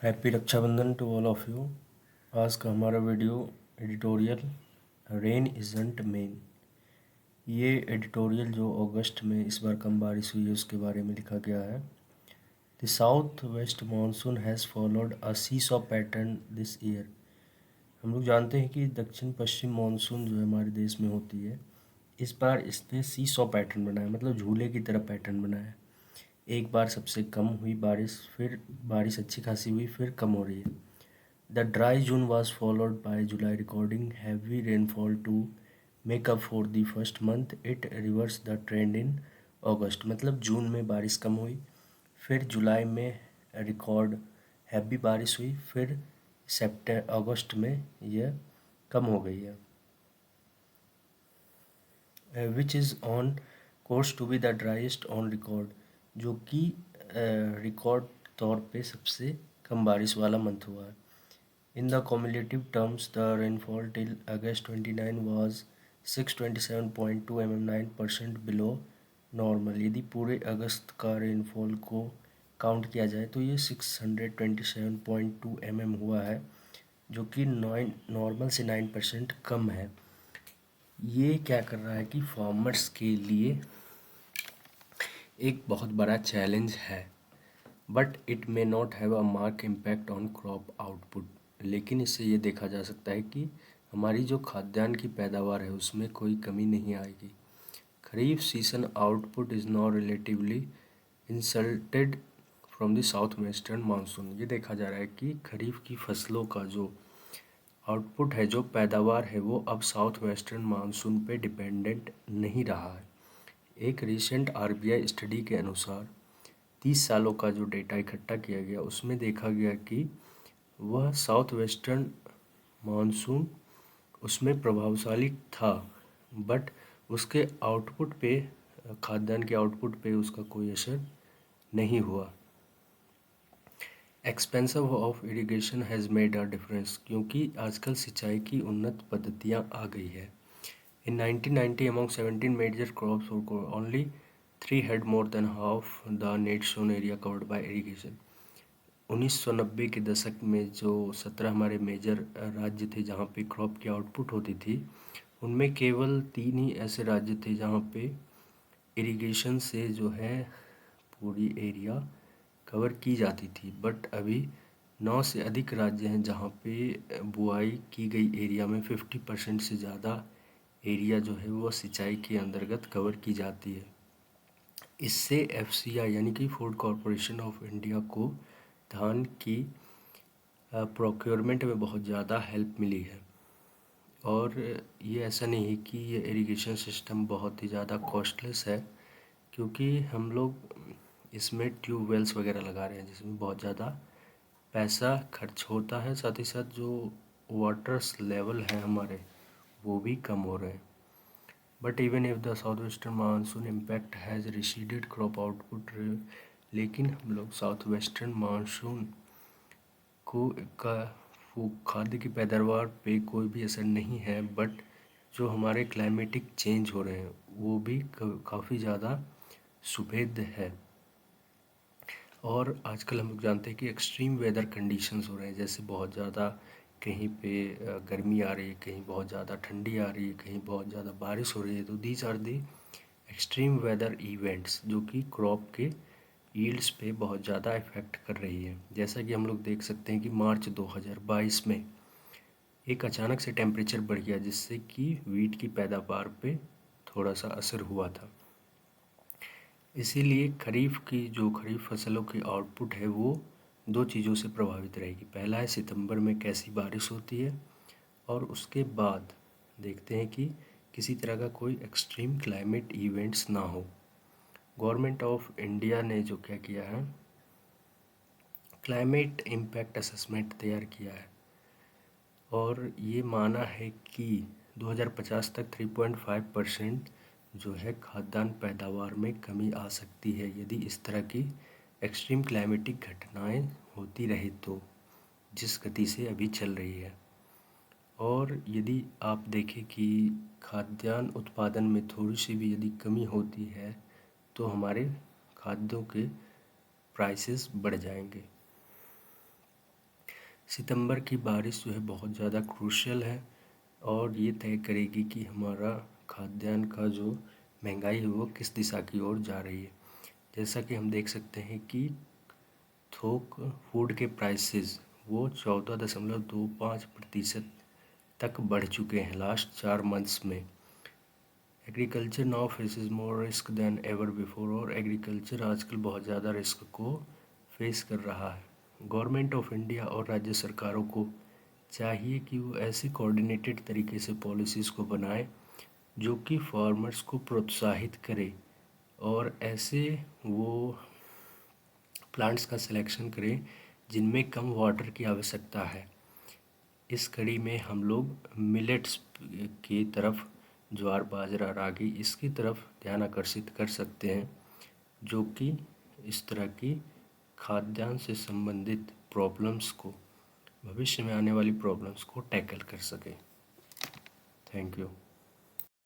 Happy Rakshabandhan to all of you. आज का हमारा video editorial rain isn't main. ये एडिटोरियल जो अगस्त में इस बार कम बारिश हुई है उसके बारे में लिखा गया है। The south west monsoon has followed a seesaw pattern this year. हम लोग जानते हैं कि दक्षिण पश्चिम मानसून जो है हमारे देश में होती है, इस बार इसने सीसॉ पैटर्न बनाया, मतलब झूले की तरह पैटर्न बनाया। एक बार सबसे कम हुई बारिश, फिर बारिश अच्छी खासी हुई, फिर कम हो रही है। The dry June was followed by July recording heavy rainfall to make up for the first month. It reversed the trend in August। मतलब जून में बारिश कम हुई, फिर जुलाई में रिकॉर्ड हैवी बारिश हुई, फिर अगस्त में यह कम हो गई है। Which is on course to be the driest on record, जो कि रिकॉर्ड तौर पे सबसे कम बारिश वाला मंथ हुआ है। In the cumulative terms, the rainfall till August 29 was 627.2 mm, 9% below normal। यदि पूरे अगस्त का रेनफॉल को काउंट किया जाए तो ये 627.2 mm हुआ है, जो कि नॉर्मल से 9% कम है। ये क्या कर रहा है कि फार्मर्स के लिए एक बहुत बड़ा चैलेंज है, but it may not have a mark impact on crop output. लेकिन इससे ये देखा जा सकता है कि हमारी जो खाद्यान्न की पैदावार है उसमें कोई कमी नहीं आएगी। Kharif season output is not relatively insulated from the south western monsoon. ये देखा जा रहा है कि खरीफ की फसलों का जो आउटपुट है, जो पैदावार है, वो अब साउथ वेस्टर्न मानसून पे डिपेंडेंट नहीं रहा है। एक रिसेंट आरबीआई स्टडी के अनुसार 30 सालों का जो डेटा इकट्ठा किया गया उसमें देखा गया कि वह साउथ वेस्टर्न मानसून उसमें प्रभावशाली था, बट उसके आउटपुट पे, खाद्यान्न के आउटपुट पे उसका कोई असर नहीं हुआ। Expensive of irrigation has made a difference, क्योंकि आजकल सिंचाई की उन्नत पद्धतियाँ आ गई है। In 1990, among 17 major crops, only 3 had more than half the net sown area covered by irrigation। 1990 के दशक में जो 17 हमारे मेजर राज्य थे जहाँ पे क्रॉप की आउटपुट होती थी, उनमें केवल 3 ही ऐसे राज्य थे जहाँ पे इरिगेशन से जो है पूरी एरिया कवर की जाती थी। बट अभी 9 से अधिक राज्य हैं जहाँ पे बुआई की गई एरिया में 50% से ज़्यादा एरिया जो है वो सिंचाई के अंतर्गत कवर की जाती है। इससे एफसीआई यानी कि फूड कॉरपोरेशन ऑफ इंडिया को धान की प्रोक्योरमेंट में बहुत ज़्यादा हेल्प मिली है। और ये ऐसा नहीं है कि ये इरिगेशन सिस्टम बहुत ही ज़्यादा कॉस्टलेस है, क्योंकि हम लोग इसमें ट्यूबवेल्स वगैरह लगा रहे हैं जिसमें बहुत ज़्यादा पैसा खर्च होता है, साथ ही साथ जो वाटर्स लेवल हैं हमारे वो भी कम हो रहे हैं। But even if the south western monsoon impact has receded crop output, लेकिन हम लोग साउथ वेस्टर्न मानसून को का वो खाद्य की पैदावार पे कोई भी असर नहीं है, बट जो हमारे क्लाइमेटिक चेंज हो रहे हैं वो भी काफ़ी ज़्यादा सुभेद है। और आजकल हम लोग जानते हैं कि एक्सट्रीम वेदर कंडीशंस हो रहे हैं, जैसे बहुत ज़्यादा कहीं पे गर्मी आ रही है, कहीं बहुत ज़्यादा ठंडी आ रही है, कहीं बहुत ज़्यादा बारिश हो रही है। तो these are the extreme weather events जो कि क्रॉप के यील्ड्स पे बहुत ज़्यादा इफ़ेक्ट कर रही है। जैसा कि हम लोग देख सकते हैं कि मार्च 2022 में एक अचानक से टेम्परेचर बढ़ गया, जिससे कि वीट की पैदावार पे थोड़ा सा असर हुआ था। इसीलिए खरीफ फसलों की आउटपुट है वो 2 चीज़ों से प्रभावित रहेगी। पहला है सितंबर में कैसी बारिश होती है, और उसके बाद देखते हैं कि किसी तरह का कोई एक्सट्रीम क्लाइमेट इवेंट्स ना हो। गवर्नमेंट ऑफ इंडिया ने जो क्या किया है, क्लाइमेट इम्पैक्ट असेसमेंट तैयार किया है, और ये माना है कि 2050 तक 3.5% जो है खाद्यान्न पैदावार में कमी आ सकती है यदि इस तरह की एक्सट्रीम क्लाइमेटिक घटनाएं होती रही तो, जिस गति से अभी चल रही है। और यदि आप देखें कि खाद्यान्न उत्पादन में थोड़ी सी भी यदि कमी होती है तो हमारे खाद्यों के प्राइसेस बढ़ जाएंगे। सितंबर की बारिश जो है बहुत ज़्यादा क्रूशियल है और ये तय करेगी कि हमारा खाद्यान्न का जो महंगाई है वो किस दिशा की ओर जा रही है। जैसा कि हम देख सकते हैं कि थोक फूड के प्राइसेस वो 14.25% तक बढ़ चुके हैं लास्ट 4 मंथ्स में। Agriculture now faces more risk than ever before, और एग्रीकल्चर आजकल बहुत ज़्यादा रिस्क को फेस कर रहा है। गवर्नमेंट ऑफ इंडिया और राज्य सरकारों को चाहिए कि वो ऐसी कोऑर्डिनेटेड तरीके से पॉलिसीज़ को बनाए जो कि फार्मर्स को प्रोत्साहित करे, और ऐसे वो प्लांट्स का सिलेक्शन करें जिनमें कम वाटर की आवश्यकता है। इस कड़ी में हम लोग मिलेट्स की तरफ, ज्वार बाजरा रागी, इसकी तरफ ध्यान आकर्षित कर सकते हैं जो कि इस तरह की खाद्यान्न से संबंधित प्रॉब्लम्स को, भविष्य में आने वाली प्रॉब्लम्स को टैकल कर सके। Thank you.